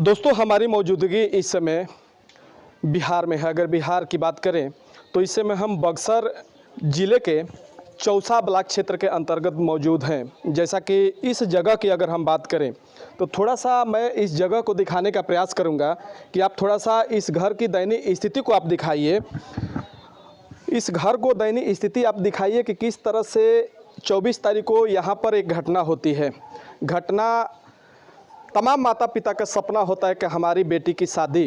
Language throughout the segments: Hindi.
दोस्तों, हमारी मौजूदगी इस समय बिहार में है। अगर बिहार की बात करें तो इस समय हम बक्सर ज़िले के चौसा ब्लॉक क्षेत्र के अंतर्गत मौजूद हैं। जैसा कि इस जगह की अगर हम बात करें तो थोड़ा सा मैं इस जगह को दिखाने का प्रयास करूंगा कि आप थोड़ा सा इस घर की दयनीय स्थिति को आप दिखाइए। इस घर को दयनीय स्थिति आप दिखाइए कि किस तरह से 24 तारीख को यहाँ पर एक घटना होती है। घटना तमाम माता पिता का सपना होता है कि हमारी बेटी की शादी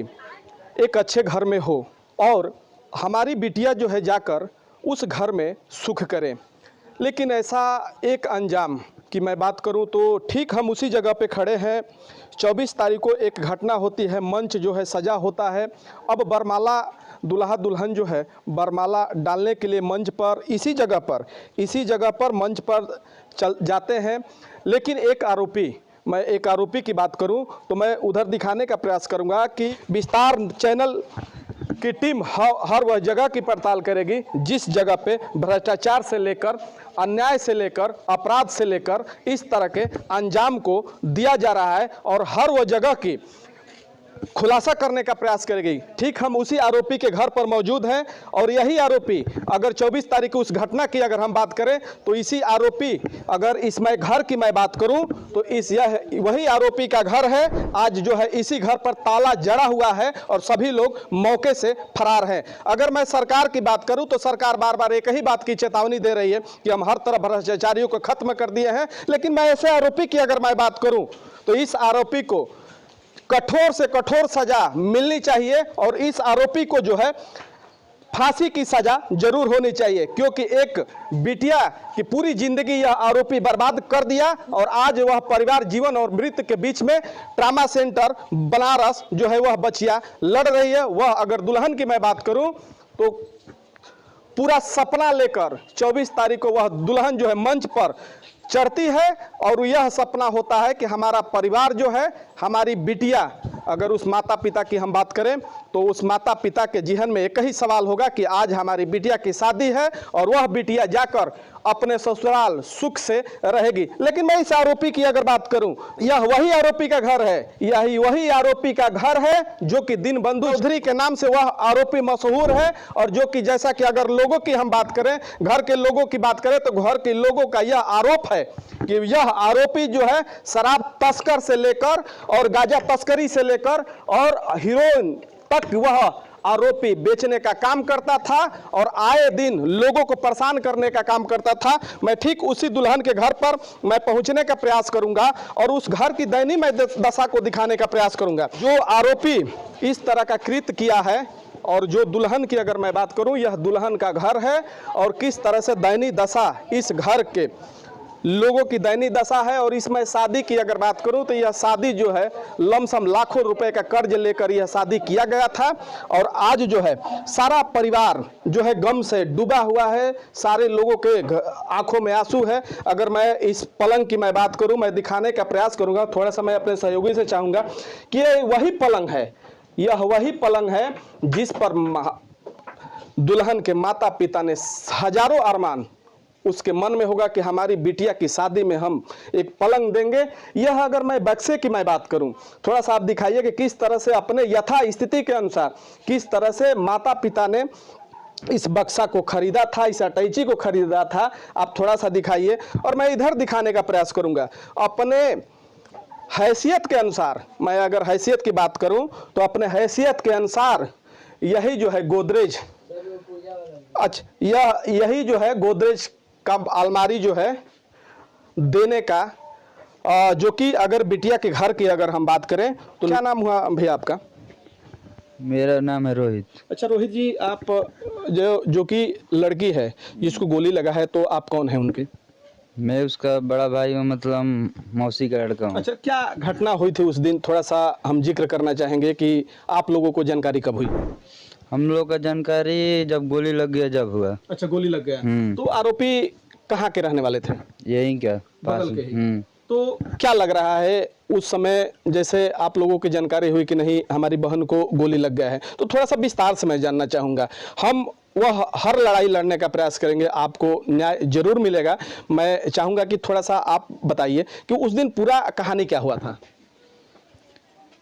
एक अच्छे घर में हो और हमारी बिटिया जो है जाकर उस घर में सुख करे। लेकिन ऐसा एक अंजाम की मैं बात करूं तो ठीक हम उसी जगह पे खड़े हैं। 24 तारीख को एक घटना होती है, मंच जो है सजा होता है। अब बरमाला दूल्हा दुल्हन जो है बरमाला डालने के लिए मंच पर इसी जगह पर मंच पर चल जाते हैं। लेकिन मैं एक आरोपी की बात करूं तो मैं उधर दिखाने का प्रयास करूंगा कि विस्तार चैनल की टीम हर वह जगह की पड़ताल करेगी जिस जगह पे भ्रष्टाचार से लेकर अन्याय से लेकर अपराध से लेकर इस तरह के अंजाम को दिया जा रहा है और हर वह जगह की खुलासा करने का प्रयास करेगी। ठीक हम उसी आरोपी के घर पर मौजूद हैं और यही आरोपी अगर 24 तारीख को उस घटना की अगर हम बात करें तो इसी आरोपी अगर इस मैं घर की मैं बात करूं तो वही आरोपी का घर है। आज जो है इसी घर पर ताला जड़ा हुआ है और सभी लोग मौके से फरार हैं। अगर मैं सरकार की बात करूं तो सरकार बार बार एक ही बात की चेतावनी दे रही है कि हम हर तरह भ्रष्टाचारियों को खत्म कर दिए हैं। लेकिन मैं ऐसे आरोपी की अगर मैं बात करूं तो इस आरोपी को कठोर से कठोर सजा मिलनी चाहिए और इस आरोपी को जो है फांसी की सजा जरूर होनी चाहिए, क्योंकि एक बिटिया की पूरी जिंदगी यह आरोपी बर्बाद कर दिया और आज वह परिवार जीवन और मृत्यु के बीच में ट्रामा सेंटर बनारस जो है वह बचिया लड़ रही है। वह अगर दुल्हन की मैं बात करूं तो पूरा सपना लेकर 24 तारीख को वह दुल्हन जो है मंच पर चढ़ती है और यह सपना होता है कि हमारा परिवार जो है, हमारी बिटिया, अगर उस माता पिता की हम बात करें तो उस माता पिता के जहन में एक ही सवाल होगा कि आज हमारी बिटिया की शादी है और वह बिटिया जाकर अपने ससुराल सुख से रहेगी। लेकिन मैं इस आरोपी की अगर बात करूं, यह वही आरोपी का घर है, यही वही आरोपी का घर है जो कि दीनबंधु चौधरी के नाम से वह आरोपी मशहूर है और जो कि जैसा कि अगर लोगों की हम बात करें, घर के लोगों की बात करें तो घर के लोगों का यह आरोप है कि यह आरोपी जो है शराब तस्कर से लेकर और गांजा तस्करी से लेकर और हीरोइन तक वह आरोपी बेचने का काम करता था और आए दिन लोगों को परेशान करने का काम करता था। मैं ठीक उसी दुल्हन के घर पर मैं पहुंचने का प्रयास करूंगा और उस घर की दयनीय मैं दशा को दिखाने का प्रयास करूंगा। जो आरोपी इस तरह का कृत्य किया है और जो दुल्हन की अगर मैं बात करूं, यह दुल्हन का घर है और किस तरह से दयनीय दशा इस घर के लोगों की दयनीय दशा है। और इसमें शादी की अगर बात करूं तो यह शादी जो है लमसम लाखों रुपए का कर्ज लेकर यह शादी किया गया था और आज जो है सारा परिवार जो है गम से डूबा हुआ है, सारे लोगों के आंखों में आंसू है। अगर मैं इस पलंग की मैं बात करूं, मैं दिखाने का प्रयास करूंगा, थोड़ा सा मैं अपने सहयोगी से चाहूँगा कि ये वही पलंग है, यह वही पलंग है जिस पर दुल्हन के माता पिता ने हजारों अरमान उसके मन में होगा कि हमारी बिटिया की शादी में हम एक पलंग देंगे। यह अगर मैं बक्से की मैं बात करूं, थोड़ा सा आप दिखाइए कि किस तरह से अपने यथा स्थिति के अनुसार किस तरह से माता पिता ने इस बक्सा को खरीदा था, इस अटैची को खरीदा था। आप थोड़ा सा दिखाइए और मैं इधर दिखाने का प्रयास करूंगा अपने हैसियत के अनुसार। मैं अगर हैसियत की बात करूं तो अपने हैसियत के अनुसार यही जो है गोदरेज, यही जो है गोदरेज का अलमारी जो है देने का जो कि अगर बिटिया के घर की अगर हम बात करें तो क्या नाम हुआ भैया आपका? मेरा नाम है रोहित। अच्छा रोहित जी, आप जो कि लड़की है जिसको गोली लगा है, तो आप कौन है उनके? मैं उसका बड़ा भाई हूँ, मतलब मौसी का लड़का हूँ। अच्छा, क्या घटना हुई थी उस दिन, थोड़ा सा हम जिक्र करना चाहेंगे कि आप लोगों को जानकारी कब हुई? हम लोग का जानकारी जब गोली लग गया जब हुआ। अच्छा, गोली लग गया। तो आरोपी कहाँ के रहने वाले थे? यही क्या बगल के ही। तो क्या लग रहा है उस समय, जैसे आप लोगों की जानकारी हुई कि नहीं हमारी बहन को गोली लग गया है, तो थोड़ा सा विस्तार से मैं जानना चाहूँगा। हम वह हर लड़ाई लड़ने का प्रयास करेंगे, आपको न्याय जरूर मिलेगा। मैं चाहूँगा कि थोड़ा सा आप बताइए कि उस दिन पूरा कहानी क्या हुआ था।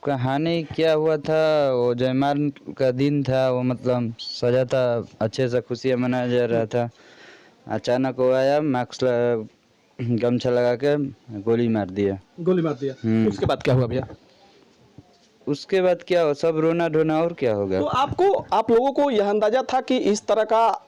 कहानी क्या हुआ था, वो जयमाल का दिन था, वो मतलब सजा था, अच्छे से खुशियाँ मनाया जा रहा था। अचानक वो आया, गमछा लगा के गोली मार दिया। गोली मार दिया। उसके बाद क्या हुआ भैया? उसके बाद क्या हो, सब रोना धोना, और क्या होगा। तो आप लोगों को यह अंदाजा था कि इस तरह का,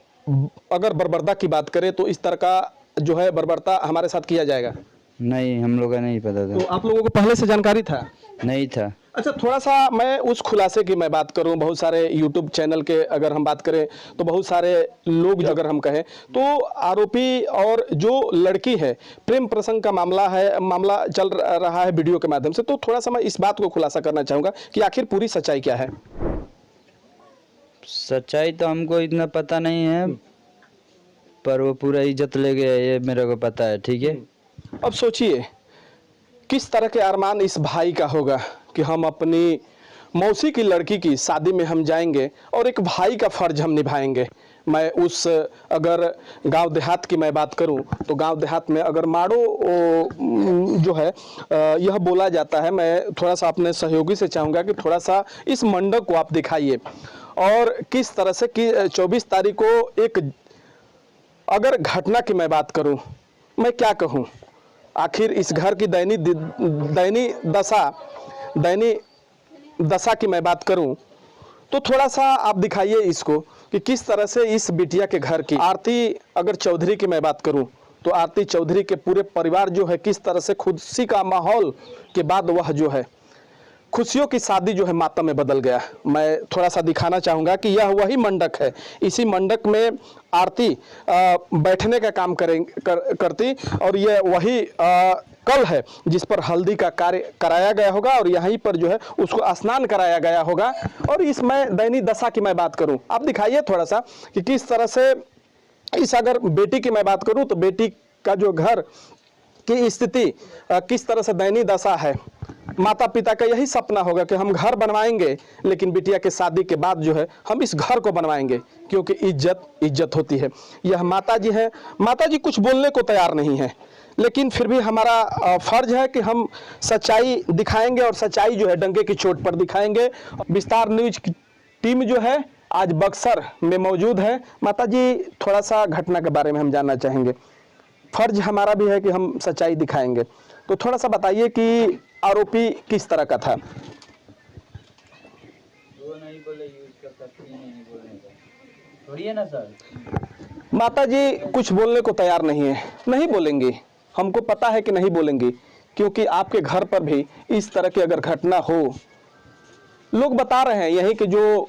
अगर बर्बरता की बात करें तो इस तरह का जो है बर्बरता हमारे साथ किया जाएगा? नहीं, हम लोग का नहीं पता तो था। आप लोगों को पहले से जानकारी था? नहीं था। अच्छा, थोड़ा सा मैं उस खुलासे की मैं बात करूं, बहुत सारे यूट्यूब चैनल के अगर हम बात करें तो बहुत सारे लोग अगर हम कहें तो आरोपी और जो लड़की है, प्रेम प्रसंग का मामला चल रहा है वीडियो के माध्यम से। तो थोड़ा सा मैं इस बात को खुलासा करना चाहूँगा कि आखिर पूरी सच्चाई क्या है? सच्चाई तो हमको इतना पता नहीं है, पर वो पूरा इज्जत ले गया, ये मेरे को पता है। ठीक है। अब सोचिए किस तरह के अरमान इस भाई का होगा कि हम अपनी मौसी की लड़की की शादी में हम जाएंगे और एक भाई का फर्ज हम निभाएंगे। मैं उस अगर गांव देहात की मैं बात करूं तो गांव देहात में अगर माड़ो जो है यह बोला जाता है। मैं थोड़ा सा अपने सहयोगी से चाहूँगा कि थोड़ा सा इस मंडप को आप दिखाइए और किस तरह से कि 24 तारीख को एक अगर घटना की मैं बात करूं, मैं क्या कहूं, आखिर इस घर की दैनी दशा की मैं बात करूं तो थोड़ा सा आप दिखाइए इसको कि किस तरह से इस बिटिया के घर की आरती अगर चौधरी की मैं बात करूं तो आरती चौधरी के पूरे परिवार जो है किस तरह से खुशी का माहौल के बाद वह जो है खुशियों की शादी जो है मातम में बदल गया। मैं थोड़ा सा दिखाना चाहूँगा कि यह वही मंडप है। इसी मंडप में आरती बैठने का काम करती और यह वही कल है जिस पर हल्दी का कार्य कराया गया होगा और यहीं पर जो है उसको स्नान कराया गया होगा। और इसमें दैनी दशा की मैं बात करूं, आप दिखाइए थोड़ा सा कि किस तरह से इस अगर बेटी की मैं बात करूं तो बेटी का जो घर की स्थिति किस तरह से दैनी दशा है। माता पिता का यही सपना होगा कि हम घर बनवाएंगे, लेकिन बिटिया के शादी के बाद जो है हम इस घर को बनवाएंगे, क्योंकि इज्जत होती है। यह माता जी है, माता जी कुछ बोलने को तैयार नहीं है, लेकिन फिर भी हमारा फर्ज है कि हम सच्चाई दिखाएंगे और सच्चाई जो है डंके की चोट पर दिखाएंगे। विस्तार न्यूज की टीम जो है आज बक्सर में मौजूद है। माता जी, थोड़ा सा घटना के बारे में हम जानना चाहेंगे। फर्ज हमारा भी है कि हम सच्चाई दिखाएंगे, तो थोड़ा सा बताइए कि आरोपी किस तरह का था? वो नहीं बोले, यूज कर सकती नहीं बोलने का, थोड़ी है ना सर। माता जी कुछ बोलने को तैयार नहीं है, नहीं बोलेंगी, हमको पता है कि नहीं बोलेंगी, क्योंकि आपके घर पर भी इस तरह की अगर घटना हो, लोग बता रहे हैं यही कि जो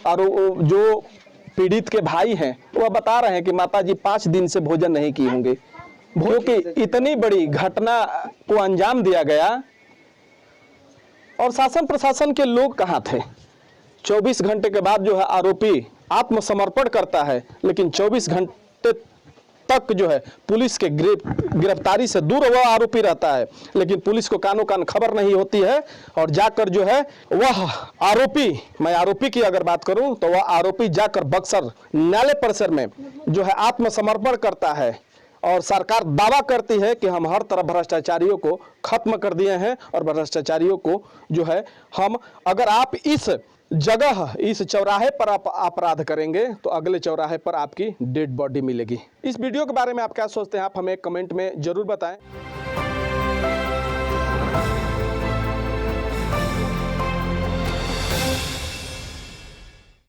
पीड़ित के भाई हैं वह बता रहे हैं कि माता जी 5 दिन से भोजन नहीं किए होंगे, क्योंकि इतनी बड़ी घटना को अंजाम दिया गया। और शासन प्रशासन के लोग कहाँ थे? 24 घंटे के बाद जो है आरोपी आत्मसमर्पण करता है, लेकिन 24 घंटे तक जो है पुलिस के गिरफ्तारी से दूर वह आरोपी रहता है, लेकिन पुलिस को कानों कान खबर नहीं होती है। और जाकर जो है वह आरोपी, मैं आरोपी की अगर बात करूं तो वह आरोपी जाकर बक्सर न्यायालय परिसर में जो है आत्मसमर्पण करता है। और सरकार दावा करती है कि हम हर तरह भ्रष्टाचारियों को खत्म कर दिए हैं और भ्रष्टाचारियों को जो है हम, अगर आप इस जगह इस चौराहे पर आप अपराध करेंगे तो अगले चौराहे पर आपकी डेड बॉडी मिलेगी। इस वीडियो के बारे में आप क्या सोचते हैं? आप हमें कमेंट में जरूर बताएं।